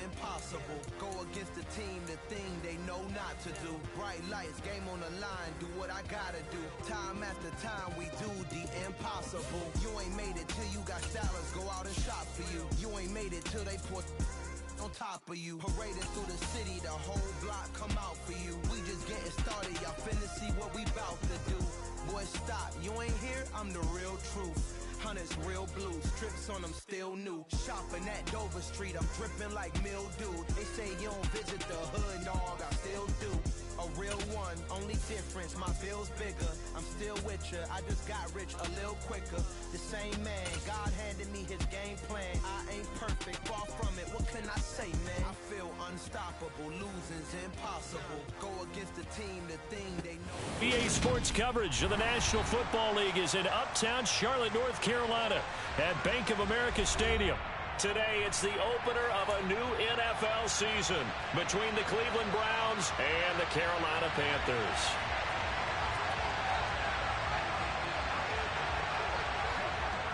impossible. Go against the team, the thing they know not to do. Bright lights, game on the line, do what I gotta do. Time after time, we do the impossible. You ain't made it till you got stylists go out and shop for you. You ain't made it till they put on top of you. Parading through the city, the whole block come out for you. We just getting started, y'all finna see what we bout to do. Boy, stop, you ain't here, I'm the real truth. Hunters real blue, strips on them still new. Shopping at Dover Street, I'm dripping like mildew. They say you don't visit the hood, dog, I still do. A real one, only difference, my bill's bigger. I'm still with ya, I just got rich a little quicker. The same man, God handed me his game plan. I ain't perfect, far from it, what can I say, man? I feel unstoppable, losing's impossible. Go against the team, the thing they know. EA Sports coverage of the National Football League is in uptown Charlotte, North Carolina at Bank of America Stadium. Today, it's the opener of a new NFL season between the Cleveland Browns and the Carolina Panthers.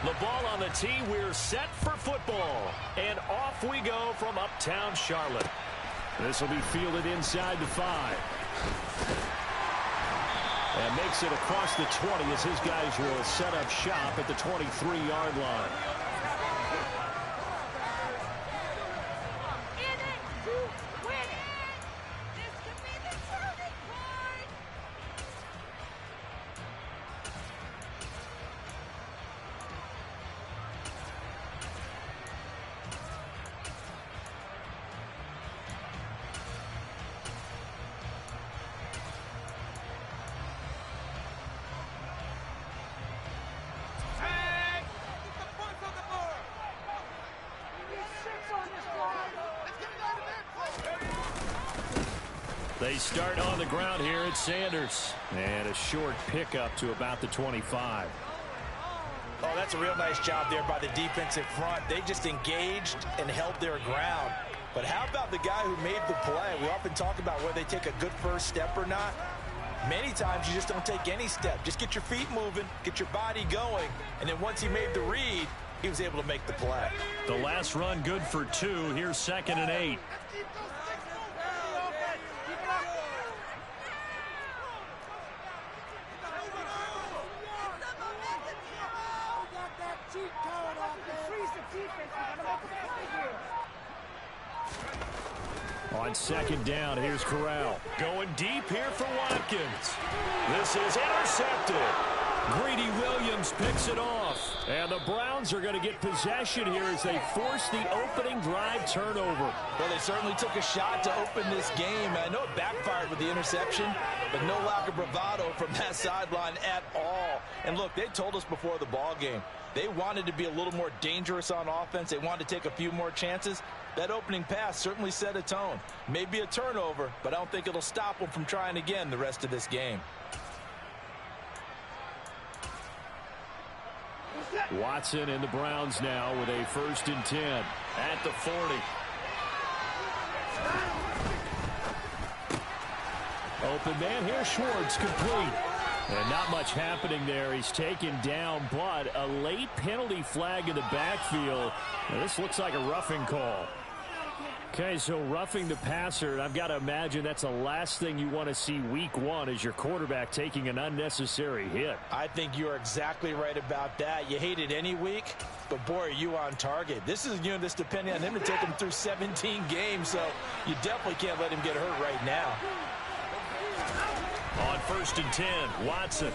The ball on the tee, we're set for football. And off we go from uptown Charlotte. This will be fielded inside the 5. And makes it across the 20 as his guys will set up shop at the 23-yard line. They start on the ground here at Sanders. And a short pickup to about the 25. Oh, that's a real nice job there by the defensive front. They just engaged and held their ground. But how about the guy who made the play? We often talk about whether they take a good first step or not. Many times you just don't take any step. Just get your feet moving, get your body going, and then once he made the read, he was able to make the play. The last run good for 2. Here's 2nd and 8. On 2nd down, here's Corral. Going deep here for Watkins. This is intercepted. Greedy Williams picks it off. And the Browns are going to get possession here as they force the opening drive turnover. Well, they certainly took a shot to open this game. I know it backfired with the interception, but no lack of bravado from that sideline at all. And look, they told us before the ball game, they wanted to be a little more dangerous on offense. They wanted to take a few more chances. That opening pass certainly set a tone. Maybe a turnover, but I don't think it'll stop them from trying again the rest of this game. Watson and the Browns now with a 1st and 10 at the 40. Open man here, Schwartz complete. And not much happening there. He's taken down, but a late penalty flag in the backfield. Now, this looks like a roughing call. Okay, so roughing the passer, and I've got to imagine that's the last thing you want to see week 1 is your quarterback taking an unnecessary hit. I think you're exactly right about that. You hate it any week, but boy, are you on target. This is a unit that's depending on him to take him through 17 games, so you definitely can't let him get hurt right now. On 1st and 10, Watson.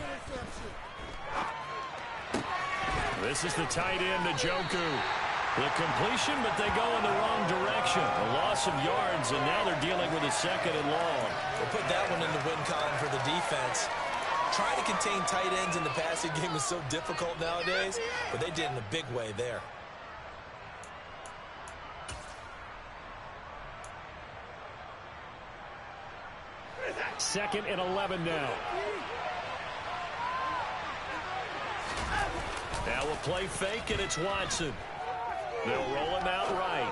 This is the tight end, Njoku. The completion, but they go in the wrong direction. A loss of yards, and now they're dealing with a 2nd and long. We'll put that one in the win column for the defense. Trying to contain tight ends in the passing game is so difficult nowadays, but they did in a big way there. Second and 11 now. Now a play fake, and it's Watson. They'll roll him out right.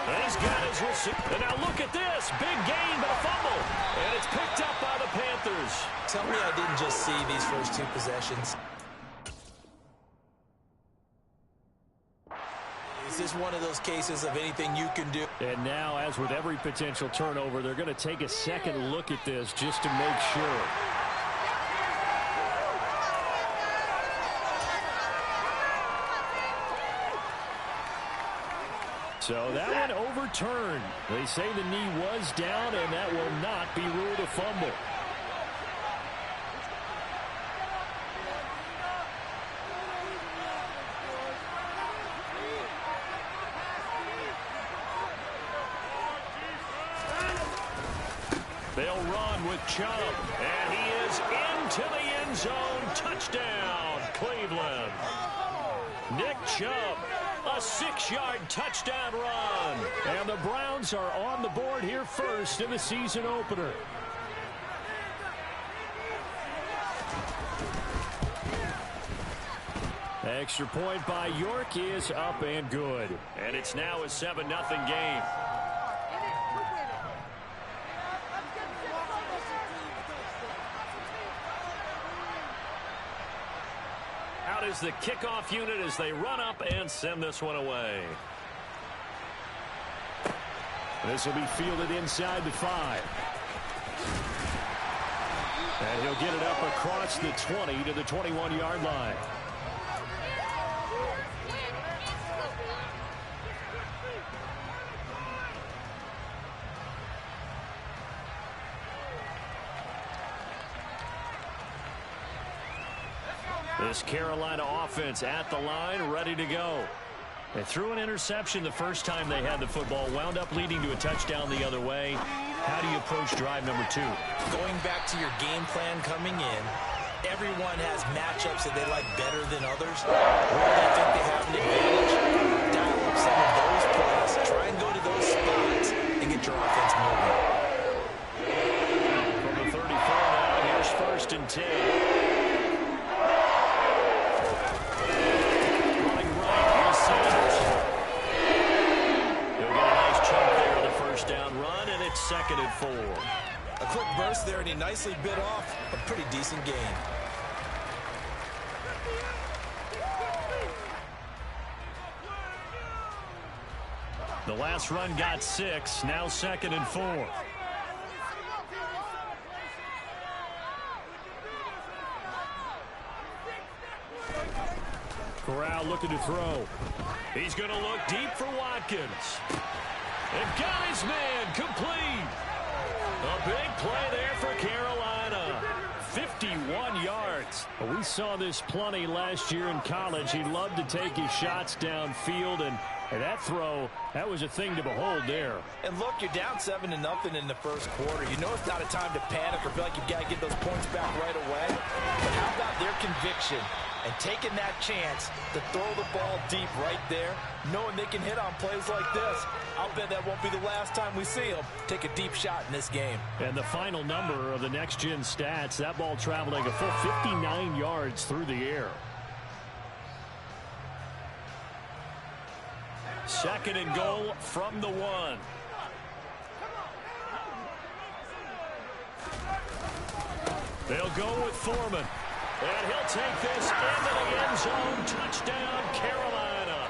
And he's got his receiver. And now look at this. Big gain, but a fumble. And it's picked up by the Panthers. Tell me I didn't just see these first 2 possessions. Is this is one of those cases of anything you can do. And now, as with every potential turnover, they're going to take a second look at this just to make sure. So that one overturned. They say the knee was down, and that will not be ruled a fumble. They'll run with Chubb, and he is into the end zone. Touchdown, Cleveland. Nick Chubb, a 6-yard touchdown run. And the Browns are on the board here first in the season opener. Extra point by York is up and good. And it's now a 7-0 game. Out is the kickoff unit as they run up and send this one away. This will be fielded inside the 5. And he'll get it up across the 20 to the 21-yard line. This Carolina offense at the line, ready to go. They threw an interception the first time they had the football, wound up leading to a touchdown the other way. How do you approach drive number 2? Going back to your game plan coming in, everyone has matchups that they like better than others. Where they think they have an advantage, dial up some of those plays. Try and go to those spots and get your offense moving. From the 34 now, here's 1st and 10. Second and 4. A quick burst there, and he nicely bit off a pretty decent gain. The last run got 6. Now 2nd and 4. Corral looking to throw. He's going to look deep for Watkins. And got his man complete. A big play there for Carolina. 51 yards. We saw this plenty last year in college. He loved to take his shots downfield, and that throw, that was a thing to behold there. And look, you're down 7-0 in the first quarter. You know it's not a time to panic or feel like you've got to get those points back right away. But how about their conviction and taking that chance to throw the ball deep right there, knowing they can hit on plays like this? I'll bet that won't be the last time we see them take a deep shot in this game. And the final number of the next-gen stats, that ball traveling a full 59 yards through the air. 2nd and goal from the 1. They'll go with Foreman. And he'll take this into the end zone. Touchdown, Carolina.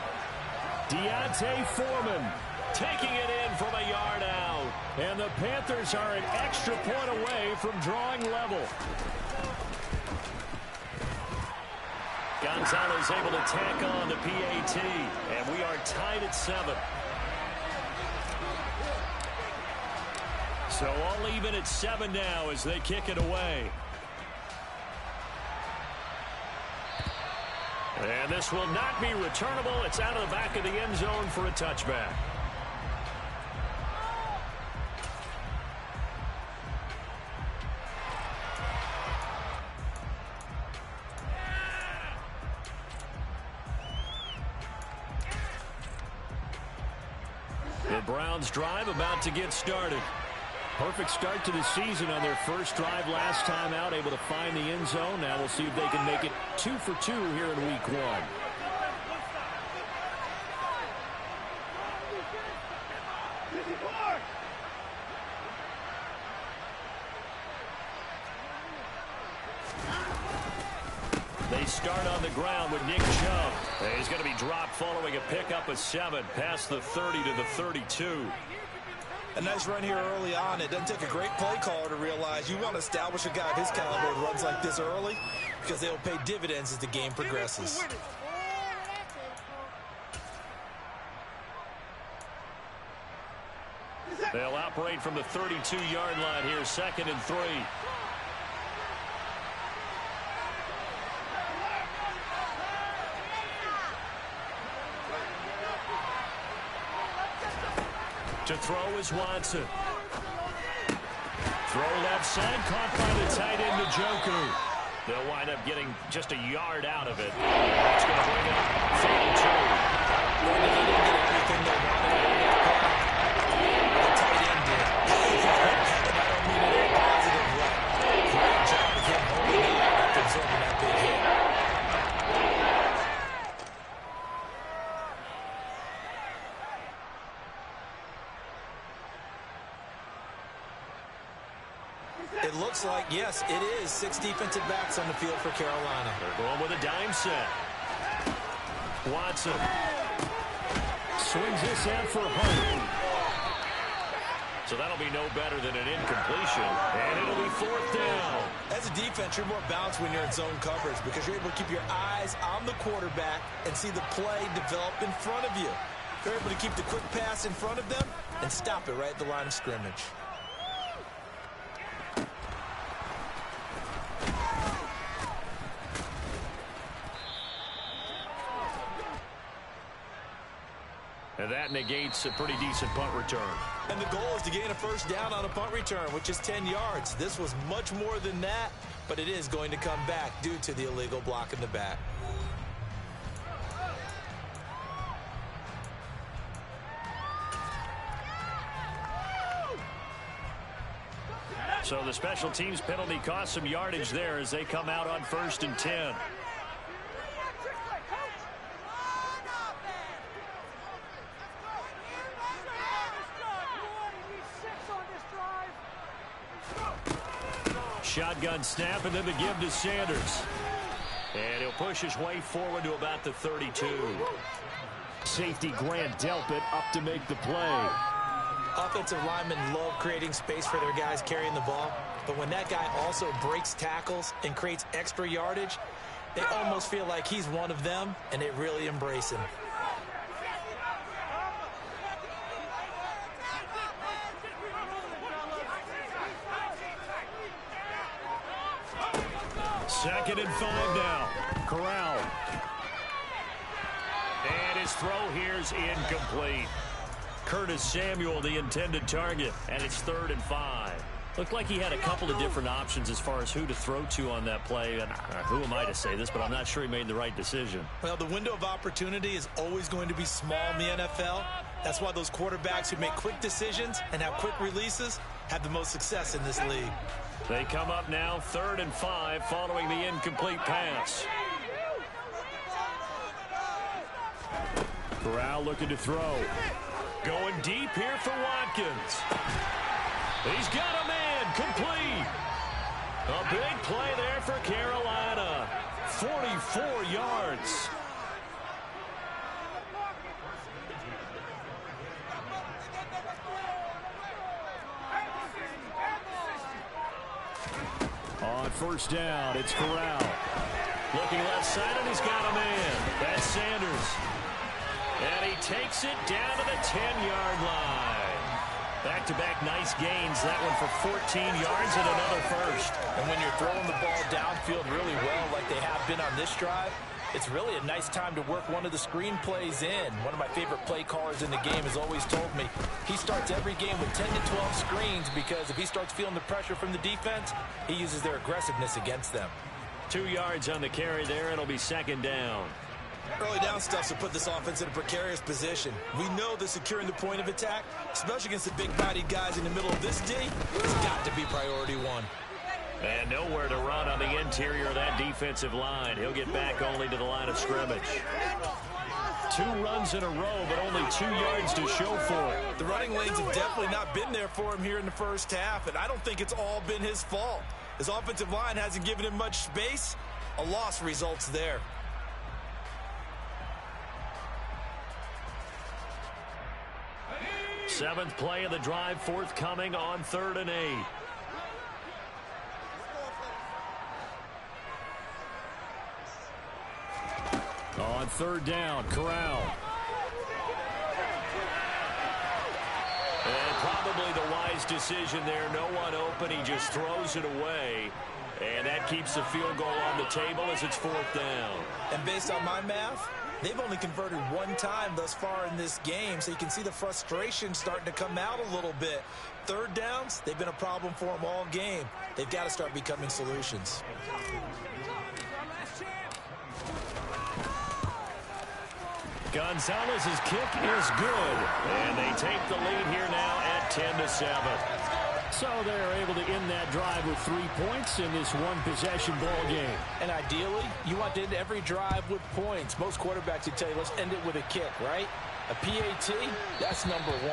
Deontay Foreman taking it in from a yard out. And the Panthers are an extra point away from drawing level. Gonzalez able to tack on the PAT. And we are tied at 7. So all even at 7 now as they kick it away. And this will not be returnable. It's out of the back of the end zone for a touchback. The Browns drive about to get started. Perfect start to the season on their first drive last time out, able to find the end zone. Now we'll see if they can make it 2 for 2 here in week 1. They start on the ground with Nick Chubb. He's going to be dropped following a pickup of 7 past the 30 to the 32. A nice run here early on. It doesn't take a great play caller to realize you want to establish a guy of his caliber who runs like this early because they'll pay dividends as the game progresses. They'll operate from the 32-yard line here, 2nd and 3. To throw is Watson. Throw left side, caught by the tight end, Njoku. They'll wind up getting just a yard out of it. That's going to bring it up 32. They didn't get everything they wanted. The tight end did. And I don't mean it in a positive way. Great job of him holding on after absorbing that big hit. It looks like, yes, it is 6 defensive backs on the field for Carolina. They're going with a dime set. Watson swings this out for Hunt. So that'll be no better than an incompletion. And it'll be 4th down. As a defense, you're more balanced when you're in zone coverage because you're able to keep your eyes on the quarterback and see the play develop in front of you. You're able to keep the quick pass in front of them and stop it right at the line of scrimmage. And that negates a pretty decent punt return. And the goal is to gain a first down on a punt return, which is 10 yards. This was much more than that, but it is going to come back due to the illegal block in the back. So the special teams penalty cost some yardage there as they come out on 1st and 10. Shotgun snap, and then the give to Sanders. And he'll push his way forward to about the 32. Safety Grant Delpit up to make the play. Offensive linemen love creating space for their guys carrying the ball, but when that guy also breaks tackles and creates extra yardage, they almost feel like he's one of them, and they really embrace him. Second and 5 now. Corral. And his throw here's incomplete. Curtis Samuel, the intended target, and it's 3rd and 5. Looked like he had a couple of different options as far as who to throw to on that play. And who am I to say this, but I'm not sure he made the right decision. Well, the window of opportunity is always going to be small in the NFL. That's why those quarterbacks who make quick decisions and have quick releases have the most success in this league. They come up now 3rd and 5 following the incomplete pass. Corral looking to throw. Going deep here for Watkins. He's got a man complete. A big play there for Carolina. 44 yards. On 1st down, it's Corral. Looking left side, and he's got a man. That's Sanders. And he takes it down to the 10-yard line. Back-to-back nice gains. That one for 14 yards and another first. And when you're throwing the ball downfield really well like they have been on this drive, it's really a nice time to work one of the screen plays in. One of my favorite play callers in the game has always told me he starts every game with 10 to 12 screens because if he starts feeling the pressure from the defense, he uses their aggressiveness against them. 2 yards on the carry there. It'll be 2nd down. Early down stuff to put this offense in a precarious position. We know that securing the point of attack, especially against the big-bodied guys in the middle of this D, has got to be priority one. And nowhere to run on the interior of that defensive line. He'll get back only to the line of scrimmage. 2 runs in a row, but only 2 yards to show for it. The running lanes have definitely not been there for him here in the first half, and I don't think it's all been his fault. His offensive line hasn't given him much space, A loss results there. Seventh play of the drive forthcoming on 3rd and 8. On 3rd down, Corral. And probably the wise decision there. No one open. He just throws it away. And that keeps the field goal on the table as it's 4th down. And based on my math, they've only converted one time thus far in this game, so you can see the frustration starting to come out a little bit. 3rd downs, they've been a problem for them all game. They've got to start becoming solutions. Gonzalez's kick is good, and they take the lead here now at 10-7. So they're able to end that drive with 3 points in this one-possession ball game. And ideally, you want to end every drive with points. Most quarterbacks would tell you, let's end it with a kick, right? A PAT, that's number 1.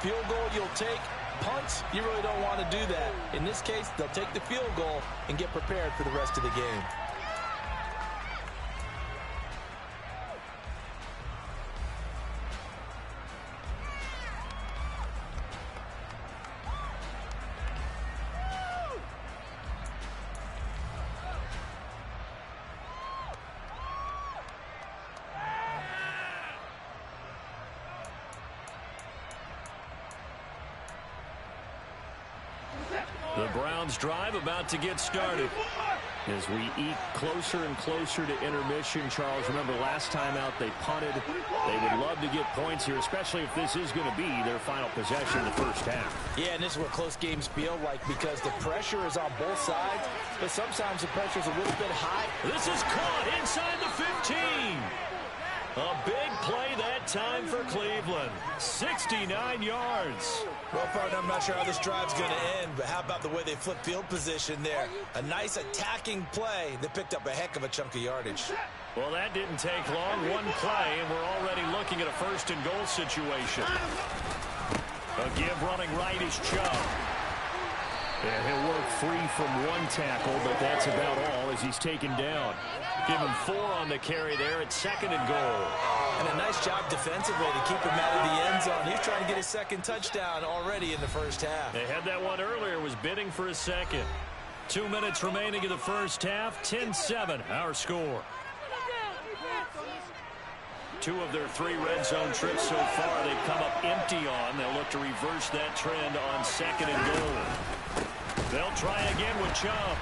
Field goal, you'll take. Punts, you really don't want to do that. In this case, they'll take the field goal and get prepared for the rest of the game. The Browns drive about to get started. As we eat closer and closer to intermission, Charles, remember last time out they punted. They would love to get points here, especially if this is going to be their final possession in the first half. Yeah, and this is what close games feel like because the pressure is on both sides, but sometimes the pressure is a little bit high. This is caught inside the 15. A big play that time for Cleveland. 69 yards. Well, partner, I'm not sure how this drive's going to end, but how about the way they flip field position there? A nice attacking play that picked up a heck of a chunk of yardage. Well, that didn't take long. One play, and we're already looking at a 1st and goal situation. A give running right is Chubb. And he'll work free from one tackle, but that's about all as he's taken down. Give him 4 on the carry there at 2nd and goal. And a nice job defensively to keep him out of the end zone. He's trying to get his 2nd touchdown already in the first half. They had that one earlier, was bidding for a 2nd. 2 minutes remaining in the first half, 10-7, our score. 2 of their 3 red zone trips so far they've come up empty on. They'll look to reverse that trend on 2nd and goal. They'll try again with Chubb.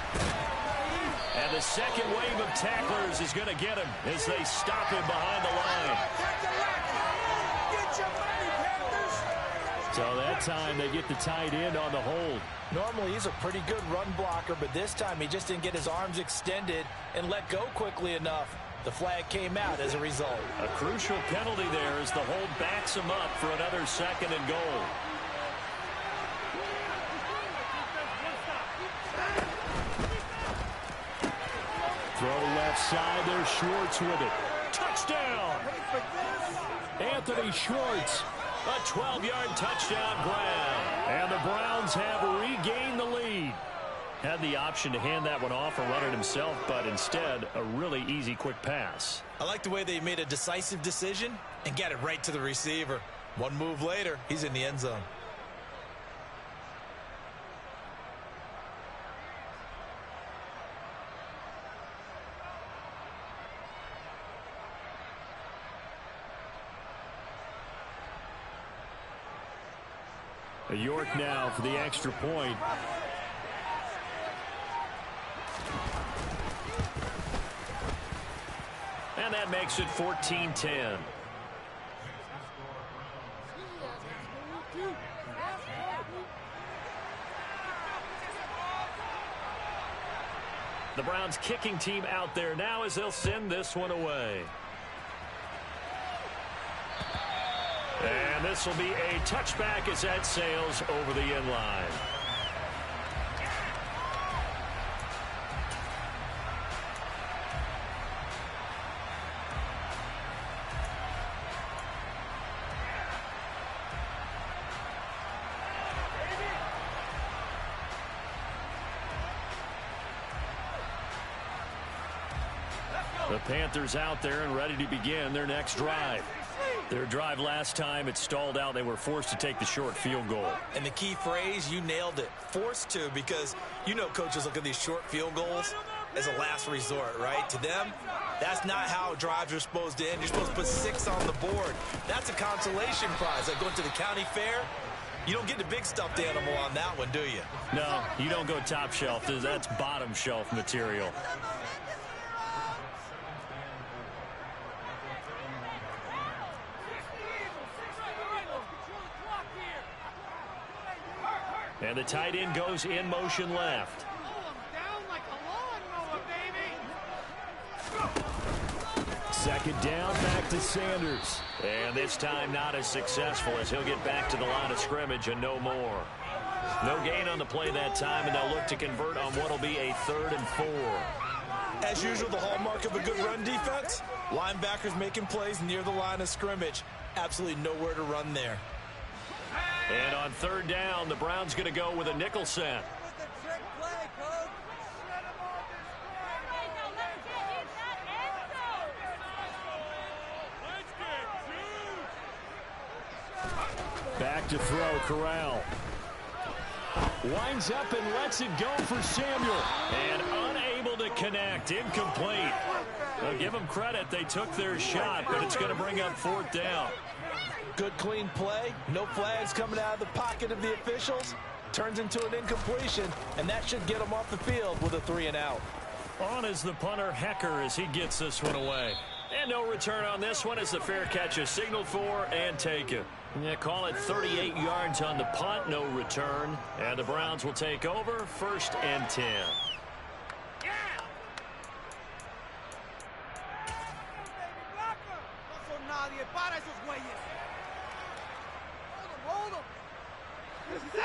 And the second wave of tacklers is going to get him as they stop him behind the line. So that time they get the tight end on the hold. Normally he's a pretty good run blocker, but this time he just didn't get his arms extended and let go quickly enough. The flag came out as a result. A crucial penalty there as the hold backs him up for another 2nd and goal. Throw left side, there's Schwartz with it. Touchdown! Anthony Schwartz, a 12-yard touchdown grab. And the Browns have regained the lead. Had the option to hand that one off or run it himself, but instead, a really easy quick pass. I like the way they made a decisive decision and got it right to the receiver. One move later, he's in the end zone. York now for the extra point. And that makes it 14-10. The Browns kicking team out there now as they'll send this one away. And this will be a touchback as that sails over the end line. Panthers out there and ready to begin their next drive. Their drive last time, it stalled out. They were forced to take the short field goal. And the key phrase, you nailed it, forced to, because you know coaches look at these short field goals as a last resort, right? To them, that's not how drives are supposed to end. You're supposed to put 6 on the board. That's a consolation prize. Like going to the county fair, you don't get the big stuffed animal on that one, do you? No, you don't go top shelf. That's bottom shelf material. And the tight end goes in motion left. Second down, back to Sanders. And this time not as successful as he'll get back to the line of scrimmage and no more. No gain on the play that time, and they'll look to convert on what will be a 3rd and 4. As usual, the hallmark of a good run defense, linebackers making plays near the line of scrimmage. Absolutely nowhere to run there. And on 3rd down, the Browns going to go with a nickel set. Back to throw, Corral. Winds up and lets it go for Samuel. And unable to connect. Incomplete. Well, give them credit. They took their shot, but it's going to bring up 4th down. Good, clean play. No flags coming out of the pocket of the officials. Turns into an incompletion, and that should get them off the field with a 3 and out. On is the punter, Hecker, as he gets this one away. And no return on this one as the fair catch is signaled for and taken. Yeah, call it 38 yards on the punt, no return. And the Browns will take over, 1st and 10.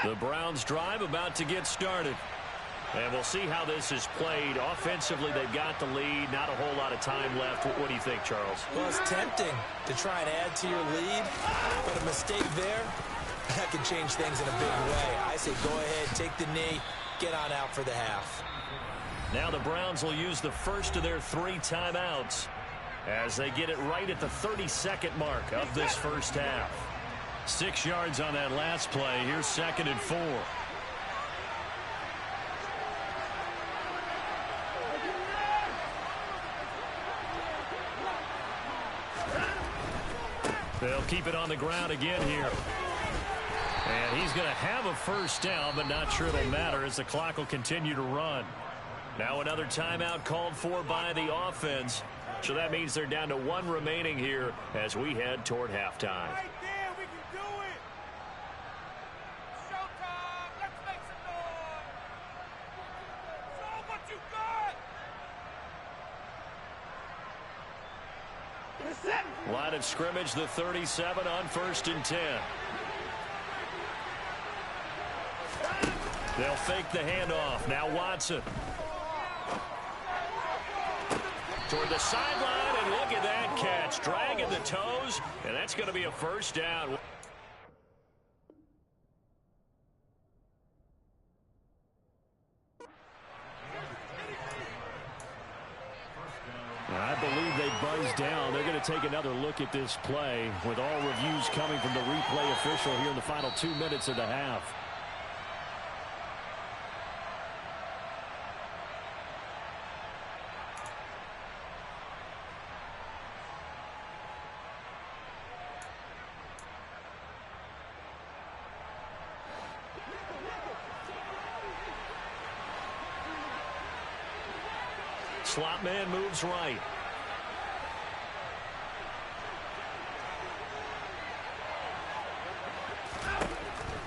The Browns drive about to get started. And we'll see how this is played. Offensively, they've got the lead. Not a whole lot of time left. What do you think, Charles? Well, it's tempting to try and add to your lead, but a mistake there, that can change things in a big way. I say go ahead, take the knee, get on out for the half. Now the Browns will use the first of their 3 timeouts as they get it right at the 32nd mark of this first half. 6 yards on that last play. Here's 2nd and 4. They'll keep it on the ground again here. And he's going to have a first down, but not sure it'll matter as the clock will continue to run. Now another timeout called for by the offense. So that means they're down to 1 remaining here as we head toward halftime. Right there, we can do it. Showtime. Let's make some noise. Show what you got. Line of scrimmage, the 37 on 1st and 10. They'll fake the handoff. Now Watson. Toward the sideline, and look at that catch. Dragging the toes, and that's going to be a first down. I believe they buzzed down. They're going to take another look at this play with all reviews coming from the replay official here in the final 2 minutes of the half. Slot man moves right.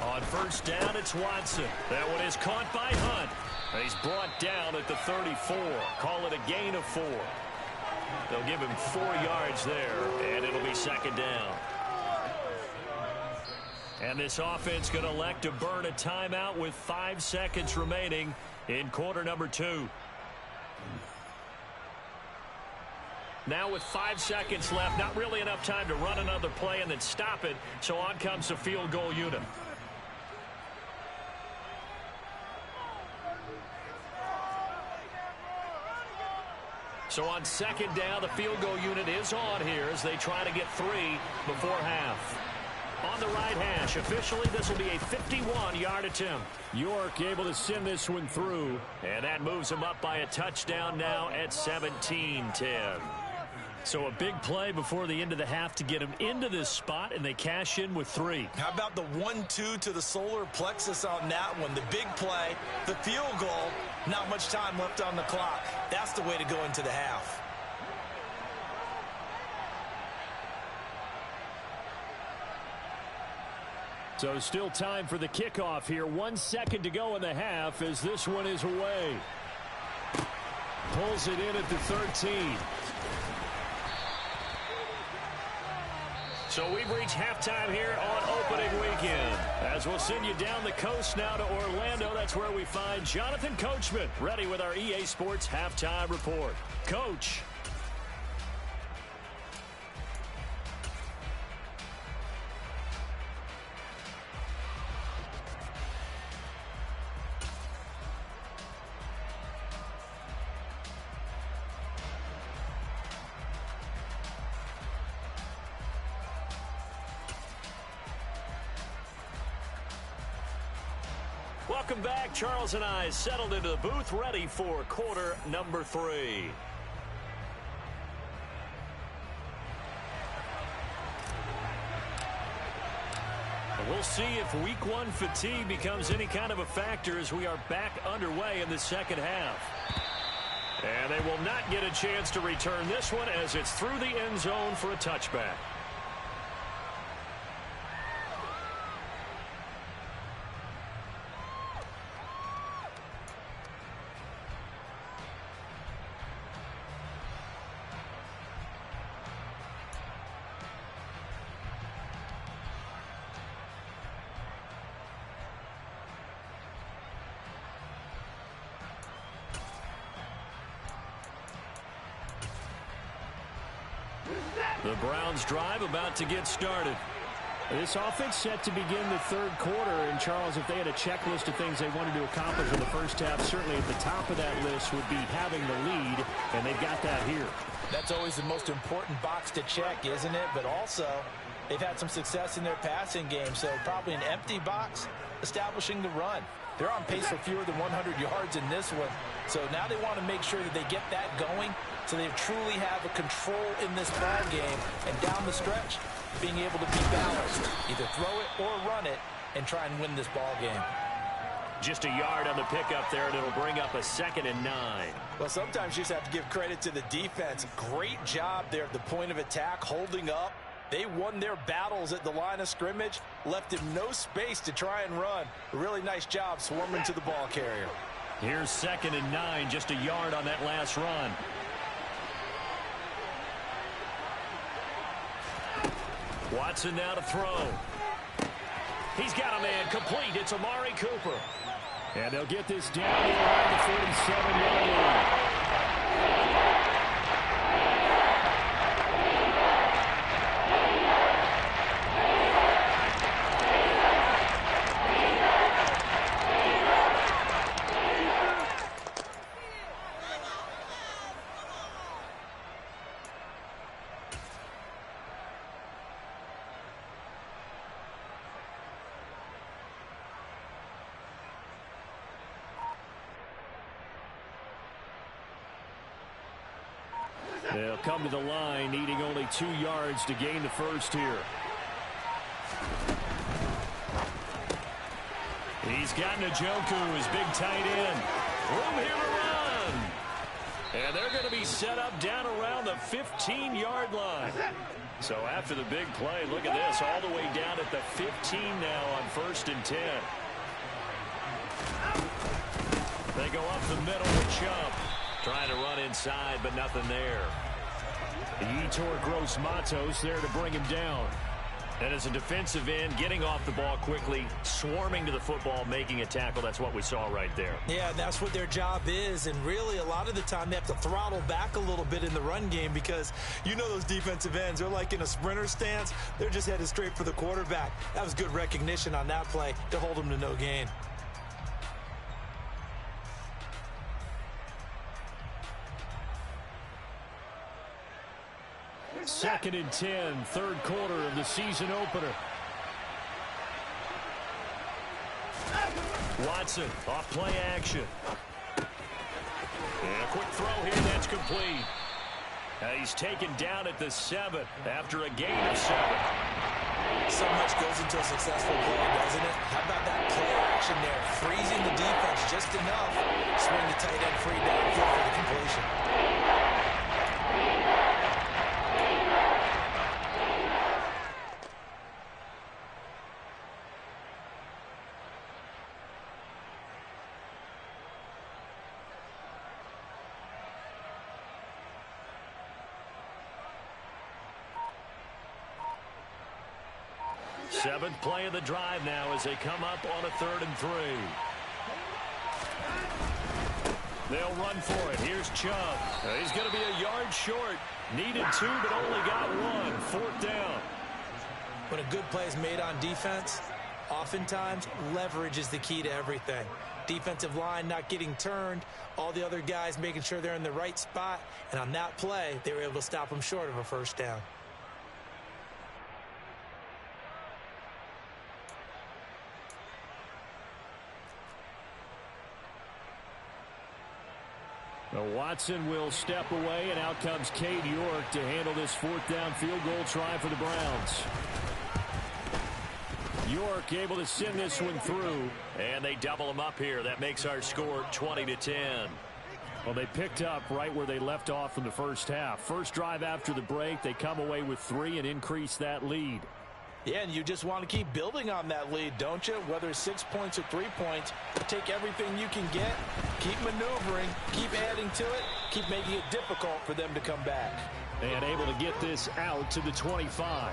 On first down, it's Watson. That one is caught by Hunt. And he's brought down at the 34. Call it a gain of 4. They'll give him 4 yards there, and it'll be 2nd down. And this offense going to elect to burn a timeout with 5 seconds remaining in quarter number 2. Now with 5 seconds left, not really enough time to run another play and then stop it. So on comes the field goal unit. So on second down, the field goal unit is on here as they try to get 3 before half. On the right hash, officially this will be a 51-yard attempt. York able to send this one through, and that moves him up by a touchdown now at 17-10. So a big play before the end of the half to get him into this spot, and they cash in with 3. How about the 1-2 to the solar plexus on that one? The big play, the field goal, not much time left on the clock. That's the way to go into the half. So still time for the kickoff here. 1 second to go in the half as this one is away. Pulls it in at the 13. So we've reached halftime here on opening weekend. As we'll send you down the coast now to Orlando. That's where we find Jonathan Coachman ready with our EA Sports halftime report. Coach. Welcome back. Charles and I settled into the booth, ready for quarter number 3. We'll see if week 1 fatigue becomes any kind of a factor as we are back underway in the second half. And they will not get a chance to return this one as it's through the end zone for a touchback. The Browns drive about to get started. This offense set to begin the third quarter. And, Charles, if they had a checklist of things they wanted to accomplish in the first half, certainly at the top of that list would be having the lead, and they've got that here. That's always the most important box to check, isn't it? But also, they've had some success in their passing game, so probably an empty box establishing the run. They're on pace for fewer than 100 yards in this one, so now they want to make sure that they get that going so they truly have a control in this ball game, and down the stretch, being able to be balanced, either throw it or run it, and try and win this ball game. Just a yard on the pickup there, and it'll bring up a 2nd and 9. Well, sometimes you just have to give credit to the defense. Great job there at the point of attack, holding up. They won their battles at the line of scrimmage, left him no space to try and run. A really nice job swarming to the ball carrier. Here's 2nd and 9, just a yard on that last run. Watson now to throw. He's got a man complete. It's Amari Cooper. And they'll get this down around the 47-yard line. They'll come to the line, needing only 2 yards to gain the first here. He's got Njoku, his big tight end. Room here to run. And they're going to be set up down around the 15-yard line. So after the big play, look at this, all the way down at the 15 now on 1st and 10. They go up the middle with Chubb. Trying to run inside, but nothing there. Yetur Gross-Matos there to bring him down. And as a defensive end, getting off the ball quickly, swarming to the football, making a tackle. That's what we saw right there. Yeah, that's what their job is. And really, a lot of the time, they have to throttle back a little bit in the run game because you know those defensive ends, they're like in a sprinter stance. They're just headed straight for the quarterback. That was good recognition on that play to hold them to no gain. 2nd and 10, third quarter of the season opener. Watson, off play action. And a quick throw here, that's complete. He's taken down at the 7 after a gain of 7. So much goes into a successful play, doesn't it? How about that play action there? Freezing the defense just enough. Swing the tight end free downfield for the completion. Seventh play of the drive now as they come up on a 3rd and 3. They'll run for it. Here's Chubb. He's going to be a yard short. Needed 2, but only got 1. 4th down. When a good play is made on defense, oftentimes leverage is the key to everything. Defensive line not getting turned, all the other guys making sure they're in the right spot, and on that play, they were able to stop them short of a 1st down. Now Watson will step away, and out comes Cade York to handle this 4th down field goal try for the Browns. York able to send this one through, and they double him up here. That makes our score 20-10. Well, they picked up right where they left off in the first half. First drive after the break, they come away with 3 and increase that lead. Yeah, and you just want to keep building on that lead, don't you? Whether it's 6 points or 3 points, take everything you can get, keep maneuvering, keep adding to it, keep making it difficult for them to come back. And able to get this out to the 25.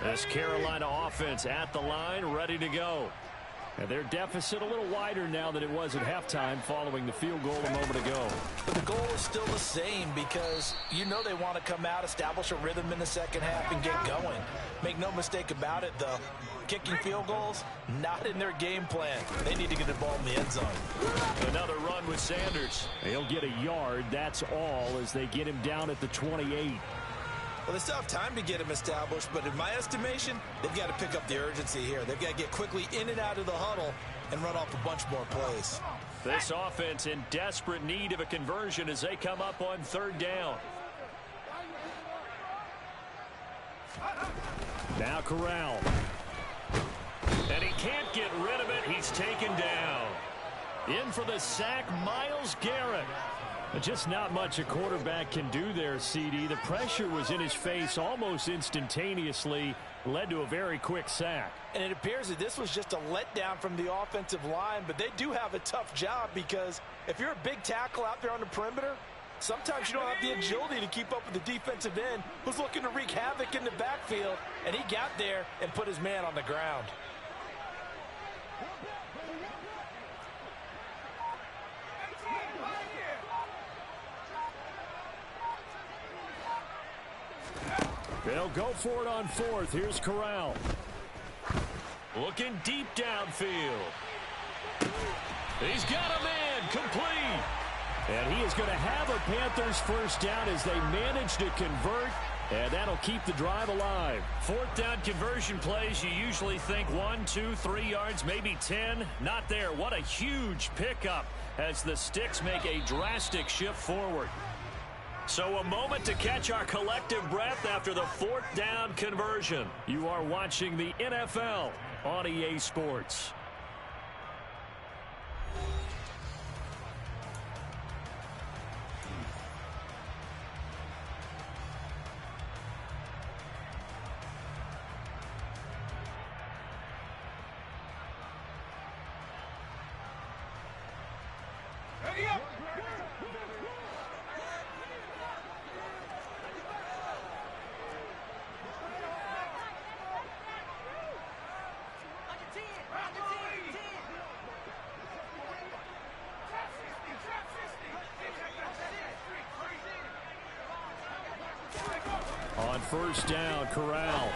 This Carolina offense at the line, ready to go. And their deficit a little wider now than it was at halftime following the field goal a moment ago. But the goal is still the same because you know they want to come out, establish a rhythm in the second half, and get going. Make no mistake about it, though. Kicking field goals, not in their game plan. They need to get the ball in the end zone. Another run with Sanders. He'll get a yard, that's all, as they get him down at the 28. Well, they still have time to get him established, but in my estimation, they've got to pick up the urgency here. They've got to get quickly in and out of the huddle and run off a bunch more plays. This offense in desperate need of a conversion as they come up on 3rd down. Now Corral. And he can't get rid of it. He's taken down. In for the sack, Myles Garrett. But just not much a quarterback can do there, CD. The pressure was in his face almost instantaneously, led to a very quick sack. And it appears that this was just a letdown from the offensive line, but they do have a tough job because if you're a big tackle out there on the perimeter, sometimes you don't have the agility to keep up with the defensive end who's looking to wreak havoc in the backfield, and he got there and put his man on the ground. They'll go for it on 4th. Here's Corral. Looking deep downfield. He's got a man complete. And he is going to have a Panthers 1st down as they manage to convert. And that'll keep the drive alive. 4th down conversion plays, you usually think 1, 2, 3 yards, maybe 10. Not there. What a huge pickup as the Sticks make a drastic shift forward. So a moment to catch our collective breath after the 4th down conversion. You are watching the NFL on EA Sports. On 1st down, Corral.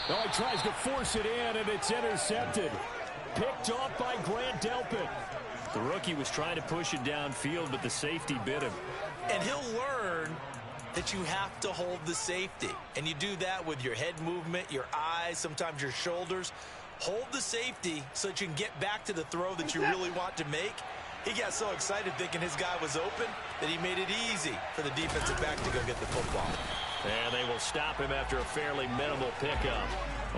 Oh, he tries to force it in, and it's intercepted. picked off by Grant Delpit. The rookie was trying to push it downfield, but the safety bit him. And he'll learn that you have to hold the safety. And you do that with your head movement, your eyes, sometimes your shoulders. Hold the safety so that you can get back to the throw that you really want to make. He got so excited thinking his guy was open that he made it easy for the defensive back to go get the football. And they will stop him after a fairly minimal pickup.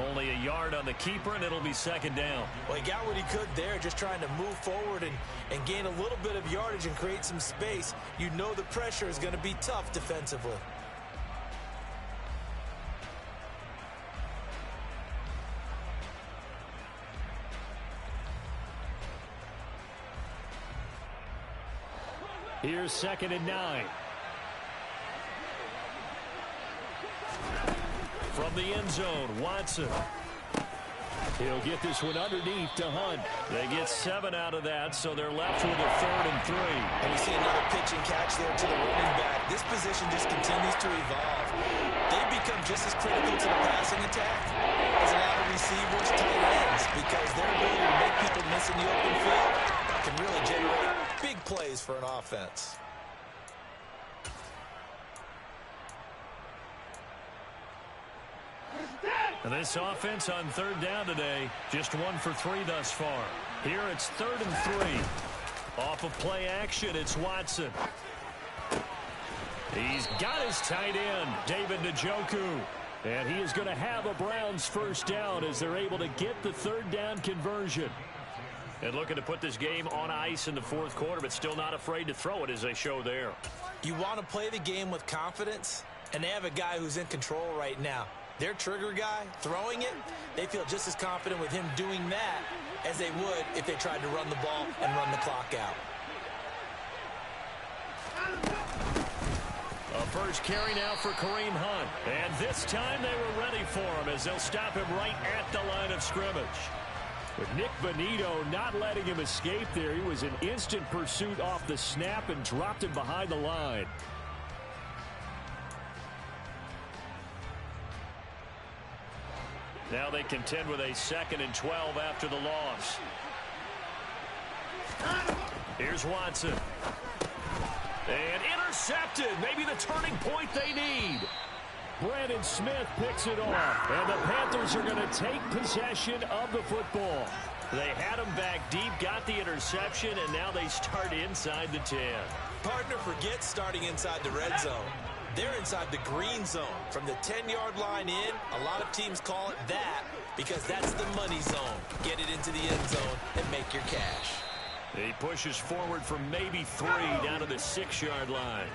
Only a yard on the keeper, and it'll be second down. Well, he got what he could there, just trying to move forward and gain a little bit of yardage and create some space. You know the pressure is going to be tough defensively. Here's 2nd and 9. From the end zone, Watson. He'll get this one underneath to Hunt. They get 7 out of that, so they're left with a 3rd and 3. And you see another pitch and catch there to the running back. This position just continues to evolve. They become just as critical to the passing attack as a lot of receivers, tight ends, because their ability to make people miss in the open field can really generate big plays for an offense. And this offense on 3rd down today, just 1 for 3 thus far. Here it's 3rd and 3. Off of play action, it's Watson. He's got his tight end, David Njoku. And he is going to have a Browns first down as they're able to get the 3rd down conversion. And looking to put this game on ice in the 4th quarter, but still not afraid to throw it as they show there. You want to play the game with confidence, and they have a guy who's in control right now. Their trigger guy, throwing it, they feel just as confident with him doing that as they would if they tried to run the ball and run the clock out. A first carry now for Kareem Hunt. And this time they were ready for him as they'll stop him right at the line of scrimmage. With Nick Bonito not letting him escape there, he was in instant pursuit off the snap and dropped him behind the line. Now they contend with a 2nd and 12 after the loss. Here's Watson. And intercepted. Maybe the turning point they need. Brandon Smith picks it off. And the Panthers are going to take possession of the football. They had him back deep, got the interception, and now they start inside the 10. Partner, forget starting inside the red zone. They're inside the green zone. From the 10-yard line in, a lot of teams call it that because that's the money zone. Get it into the end zone and make your cash. He pushes forward for maybe 3 down to the 6-yard line.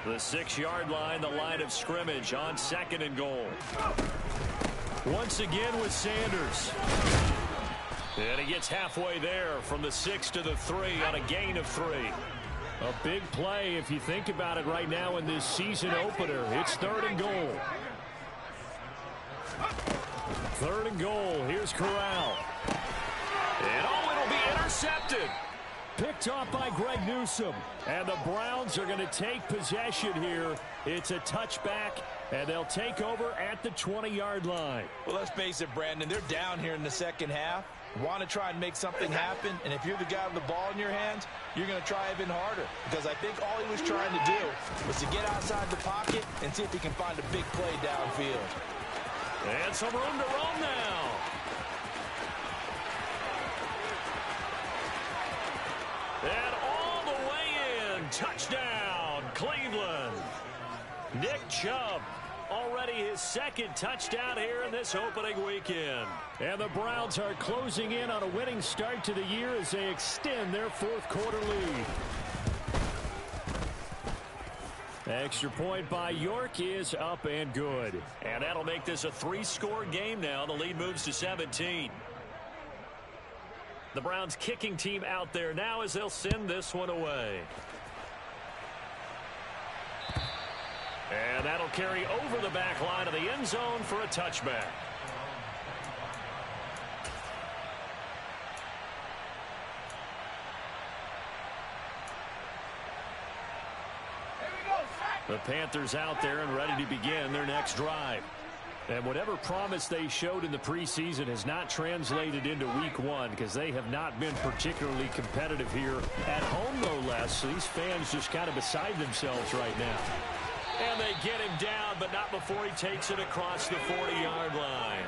The 6-yard line, the line of scrimmage on 2nd and goal. Once again with Sanders. And he gets halfway there from the 6 to the 3 on a gain of 3. A big play if you think about it right now in this season opener. It's 3rd and goal. 3rd and goal. Here's Corral. And it'll be intercepted. Picked off by Greg Newsome. And the Browns are going to take possession here. It's a touchback, and they'll take over at the 20-yard line. Well, let's face it, Brandon. They're down here in the second half. Want to try and make something happen, and if you're the guy with the ball in your hands, you're going to try even harder, because I think all he was trying to do was to get outside the pocket and see if he can find a big play downfield. And some room to roam now. And all the way in. Touchdown, Cleveland. Nick Chubb. Already his 2nd touchdown here in this opening weekend. And the Browns are closing in on a winning start to the year as they extend their 4th quarter lead. Extra point by York is up and good. And that'll make this a 3-score game now. The lead moves to 17. The Browns kicking team out there now as they'll send this one away. And that'll carry over the back line of the end zone for a touchback. The Panthers out there and ready to begin their next drive. And whatever promise they showed in the preseason has not translated into week one because they have not been particularly competitive here at home, no less. So these fans just kind of beside themselves right now. And they get him down, but not before he takes it across the 40-yard line.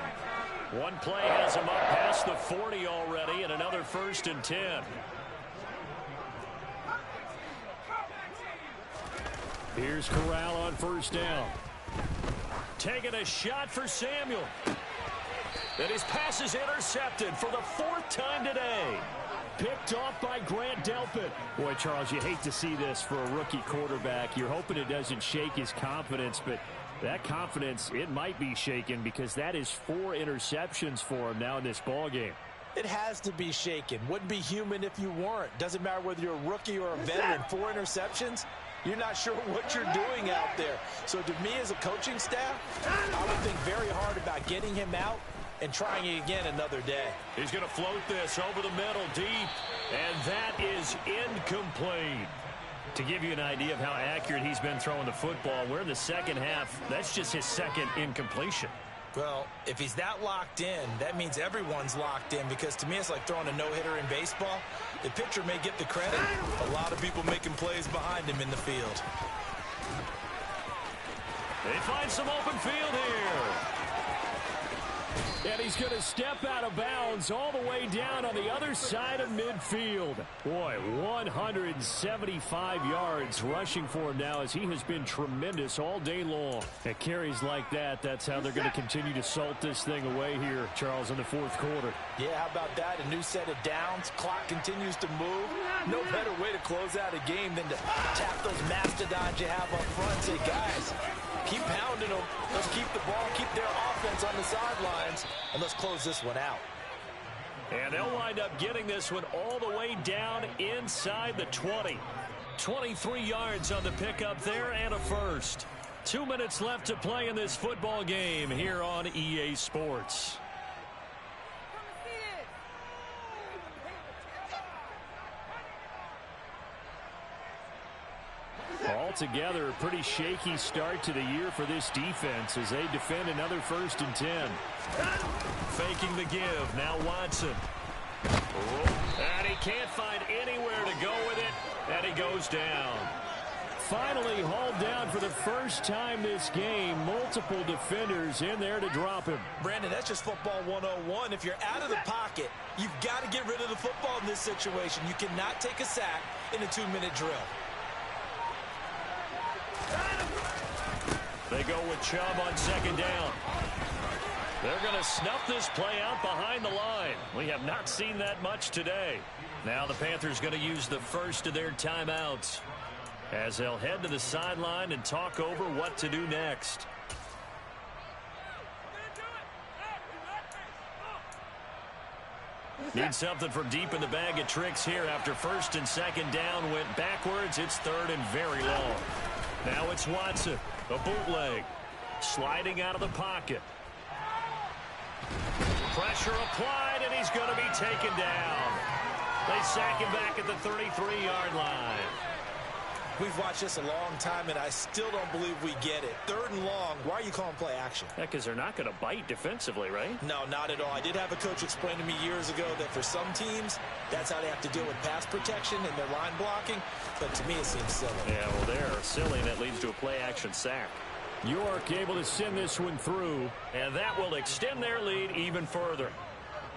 One play has him up past the 40 already, and another 1st and 10. Here's Corral on 1st down. Taking a shot for Samuel. And his pass is intercepted for the 4th time today. Picked off by Grant Delpit. Boy, Charles, you hate to see this for a rookie quarterback. You're hoping it doesn't shake his confidence, but that confidence, it might be shaken because that is 4 interceptions for him now in this ball game. It has to be shaken. Wouldn't be human if you weren't. Doesn't matter whether you're a rookie or a veteran. 4 interceptions? You're not sure what you're doing out there. So to me as a coaching staff, I would think very hard about getting him out and trying it again another day. He's going to float this over the middle deep, and that is incomplete. To give you an idea of how accurate he's been throwing the football, we're in the second half. That's just his 2nd incompletion. Well, if he's that locked in, that means everyone's locked in, because to me it's like throwing a no-hitter in baseball. The pitcher may get the credit. A lot of people making plays behind him in the field. They find some open field here. And he's going to step out of bounds all the way down on the other side of midfield. Boy, 175 yards rushing for him now as he has been tremendous all day long. At carries like that, that's how they're going to continue to salt this thing away here, Charles, in the 4th quarter. Yeah, how about that? A new set of downs. Clock continues to move. No better way to close out a game than to tap those mastodons you have up front. Say, guys, keep pounding them. Let's keep the ball, keep their offense on the sidelines, and let's close this one out. And they'll wind up getting this one all the way down inside the 20. 23 yards on the pickup there and a 1st. 2 minutes left to play in this football game here on EA Sports. Altogether, a pretty shaky start to the year for this defense as they defend another 1st and 10. Faking the give. Now Watson. And he can't find anywhere to go with it. And he goes down. Finally hauled down for the first time this game. Multiple defenders in there to drop him. Brandon, that's just football 101. If you're out of the pocket, you've got to get rid of the football in this situation. You cannot take a sack in a 2-minute drill. They go with Chubb on 2nd down. They're going to snuff this play out behind the line. We have not seen that much today. Now the Panthers going to use the first of their timeouts as they'll head to the sideline and talk over what to do next. Need something from deep in the bag of tricks here after 1st and 2nd down went backwards. It's 3rd and very long. Now it's Watson, a bootleg, sliding out of the pocket. Pressure applied, and he's going to be taken down. They sack him back at the 33-yard line. We've watched this a long time, and I still don't believe we get it. 3rd and long, why are you calling play action? Yeah, because they're not going to bite defensively, right? No, not at all. I did have a coach explain to me years ago that for some teams, that's how they have to deal with pass protection and their line blocking. But to me, it seems silly. Yeah, well, they're silly, and that leads to a play-action sack. York able to send this one through, and that will extend their lead even further.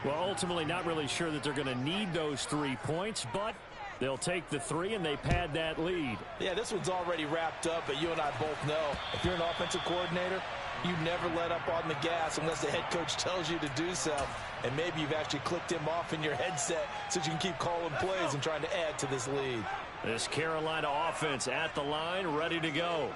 Well, ultimately, not really sure that they're going to need those 3 points, but they'll take the 3, and they pad that lead. Yeah, this one's already wrapped up, but you and I both know if you're an offensive coordinator, you never let up on the gas unless the head coach tells you to do so. And maybe you've actually clicked him off in your headset so you can keep calling plays and trying to add to this lead. This Carolina offense at the line, ready to go.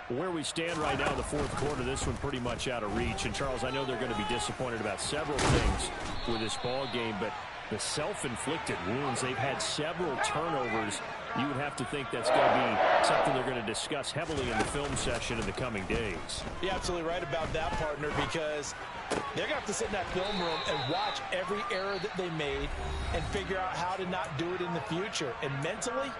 Where we stand right now in the 4th quarter, this one pretty much out of reach. And, Charles, I know they're going to be disappointed about several things with this ball game, but the self-inflicted wounds, they've had several turnovers. You would have to think that's going to be something they're going to discuss heavily in the film session in the coming days. You're absolutely right about that, partner, because they're going to have to sit in that film room and watch every error that they made and figure out how to not do it in the future. And mentally,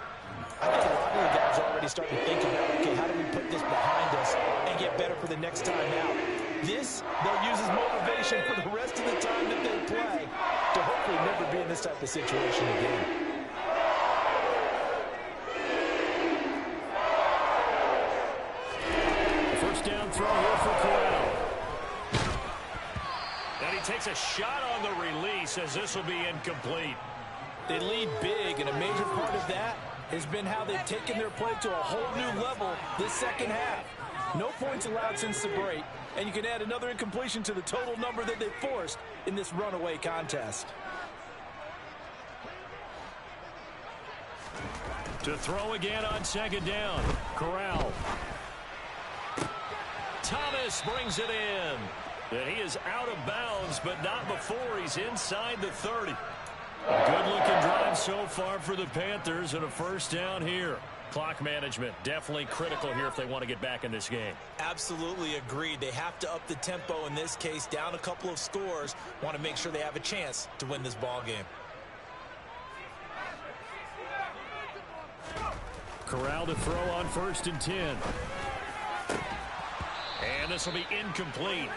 I think a lot of the guys are already starting to think about, okay, how do we put this behind us and get better for the next time out? This, they'll use as motivation for the rest of the time that they play to hopefully never be in this type of situation again. First down throw here for Corral. And he takes a shot on the release as this will be incomplete. They lead big, and a major part of that has been how they've taken their play to a whole new level this second half. No points allowed since the break, and you can add another incompletion to the total number that they forced in this runaway contest. To throw again on second down. Corral. Thomas brings it in. And he is out of bounds, but not before he's inside the 30. A good-looking drive so far for the Panthers, and a first down here. Clock management definitely critical here if they want to get back in this game. Absolutely agreed. They have to up the tempo in this case, down a couple of scores. Want to make sure they have a chance to win this ball game. Corral to throw on 1st and 10. And this will be incomplete.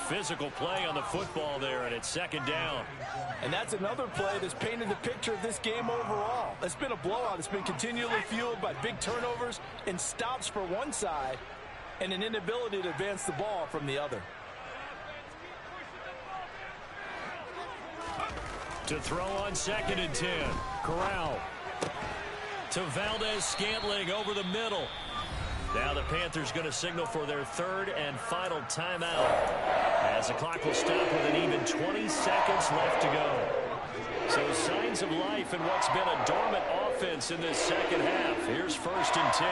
Physical play on the football there, and it's second down. And that's another play that's painted the picture of this game overall. It's been a blowout. It's been continually fueled by big turnovers and stops for one side and an inability to advance the ball from the other. To throw on 2nd and 10. Corral. To Valdez-Scantling over the middle. Now the Panthers going to signal for their 3rd and final timeout, as the clock will stop with an even 20 seconds left to go. So signs of life in what's been a dormant offense in this second half. Here's 1st and 10.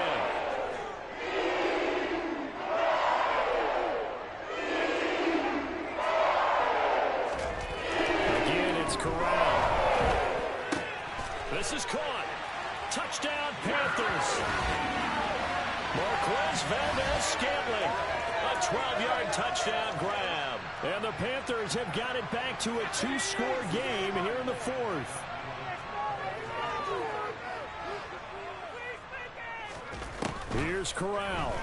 Again, it's Corral. This is caught. Touchdown, Panthers. Marquez Valdez-Scantling, a 12-yard touchdown grab. And the Panthers have got it back to a 2-score game here in the 4th. Here's Corral.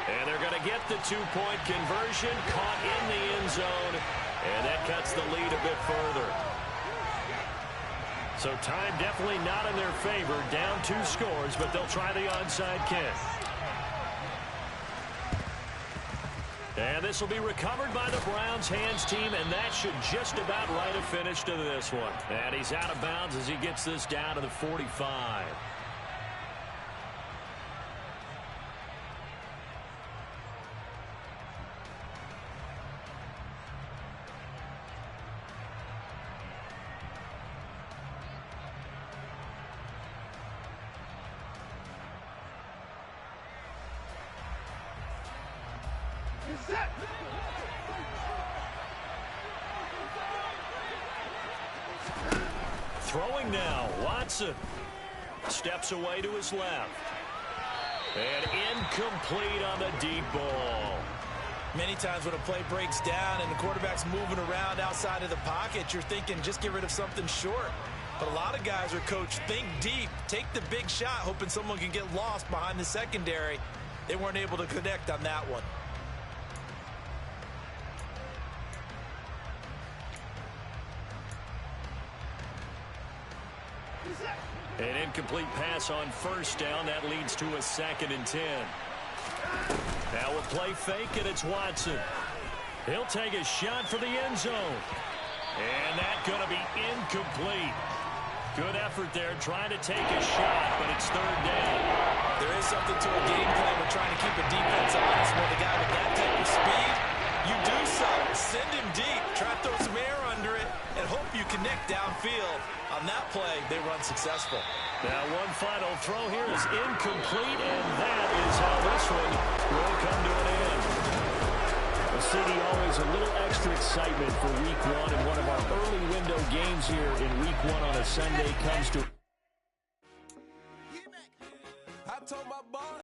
And they're going to get the 2-point conversion, caught in the end zone, and that cuts the lead a bit further. So time definitely not in their favor. Down 2 scores, but they'll try the onside kick. And this will be recovered by the Browns hands team, and that should just about write a finish to this one. And he's out of bounds as he gets this down to the 45. Throwing now, Watson steps away to his left. And incomplete on the deep ball. Many times when a play breaks down and the quarterback's moving around outside of the pocket, you're thinking just get rid of something short. But a lot of guys are coached, think deep, take the big shot, hoping someone can get lost behind the secondary. They weren't able to connect on that one. An incomplete pass on 1st down. That leads to a 2nd and 10. Now a play fake, and it's Watson. He'll take a shot for the end zone. And that's going to be incomplete. Good effort there, trying to take a shot, but it's 3rd down. There is something to a game plan with trying to keep a defense honest with a guy with that type of speed. You do so. Send him deep. Try to throw some air under it and hope you connect downfield. On that play, they run successful. Now one final throw here is incomplete, and that is how this one will come to an end. Well, CD, always a little extra excitement for Week 1, and one of our early window games here in Week 1 on a Sunday comes to